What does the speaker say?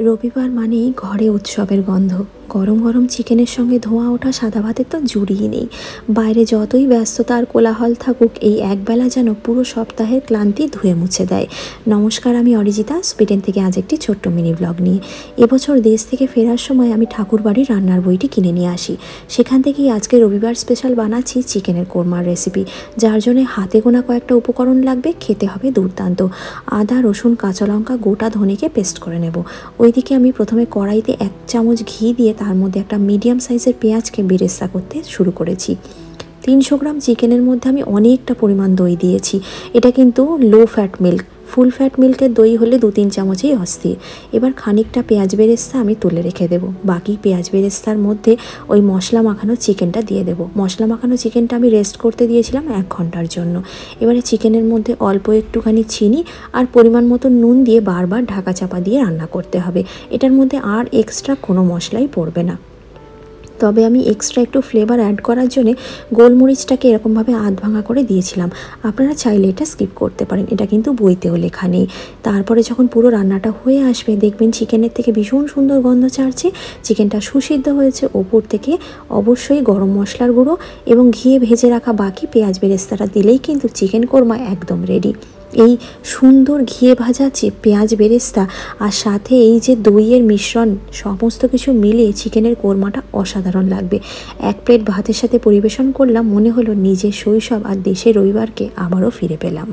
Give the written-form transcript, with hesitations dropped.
রবিবার মানেই ঘরে উৎসবের গন্ধ। গরম গরম চিকেনের সঙ্গে ধোঁয়া ওঠা সাদা ভাতের তো জুড়িই নেই। বাইরে যতই ব্যস্ততা আর কোলাহল থাকুক, এই একবেলা যেন পুরো সপ্তাহের ক্লান্তি ধুয়ে মুছে দেয়। নমস্কার, আমি অরিজিতা, সুইডেন থেকে আজ একটি ছোট্ট মিনি ব্লগ নিয়ে। এবছর দেশ থেকে ফেরার সময় আমি ঠাকুরবাড়ির রান্নার বইটি কিনে নিয়ে আসি। সেখান থেকেই আজকে রবিবার স্পেশাল বানাচ্ছি চিকেনের কোরমার রেসিপি, যার জন্য হাতে গোনা কয়েকটা উপকরণ লাগবে। খেতে হবে দুর্দান্ত। আদা, রসুন, কাঁচা লঙ্কা, গোটা ধনেকে পেস্ট করে নেব। ওইদিকে আমি প্রথমে কড়াইতে 1 চামচ ঘি দিয়ে তার মধ্যে একটা মিডিয়াম সাইজের পেঁয়াজকে বেরেস্তা করতে শুরু করেছি। 300 গ্রাম চিকেনের মধ্যে আমি অনেকটা পরিমাণ দই দিয়েছি। এটা কিন্তু low fat milk, full fat মিল্কের দই হলে 2-3 চামচেই অস্থির। এবার খানিকটা পেঁয়াজ বেরেস্তা আমি তুলে রেখে দেব। বাকি পেঁয়াজ বেরেস্তার মধ্যে ওই মশলা মাখানো চিকেনটা দিয়ে দেব। মশলা মাখানো চিকেনটা আমি রেস্ট করতে দিয়েছিলাম 1 ঘন্টার জন্য। এবারে চিকেনের মধ্যে অল্প একটুখানি চিনি আর পরিমাণ মতো নুন দিয়ে বারবার ঢাকা চাপা দিয়ে রান্না করতে হবে। এটার মধ্যে আর এক্সট্রা কোনো মশলাই পড়বে না। তবে আমি এক্সট্রা একটু ফ্লেভার অ্যাড করার জন্য গোলমরিচটাকে এরকমভাবে আধ ভাঙা করে দিয়েছিলাম। আপনারা চাইলে এটা স্কিপ করতে পারেন, এটা কিন্তু বইতেও লেখা নেই। তারপরে যখন পুরো রান্নাটা হয়ে আসবে, দেখবেন চিকেনের থেকে ভীষণ সুন্দর গন্ধ ছাড়ছে, চিকেনটা সুসিদ্ধ হয়েছে। ওপর থেকে অবশ্যই গরম মশলার গুঁড়ো এবং ঘিয়ে ভেজে রাখা বাকি পেঁয়াজ বেরেস্তাটা দিলেই কিন্তু চিকেন কোরমা একদম রেডি। এই সুন্দর ঘিয়ে ভাজা পেঁয়াজ বেরেস্তা আর সাথে এই যে দইয়ের মিশ্রণ, সমস্ত কিছু মিলিয়ে চিকেনের কোরমাটা অসাধারণ লাগবে। 1 প্লেট ভাতের সাথে পরিবেশন করলাম, মনে হলো নিজের শৈশব আর দেশের রবিবারকে আবারও ফিরে পেলাম।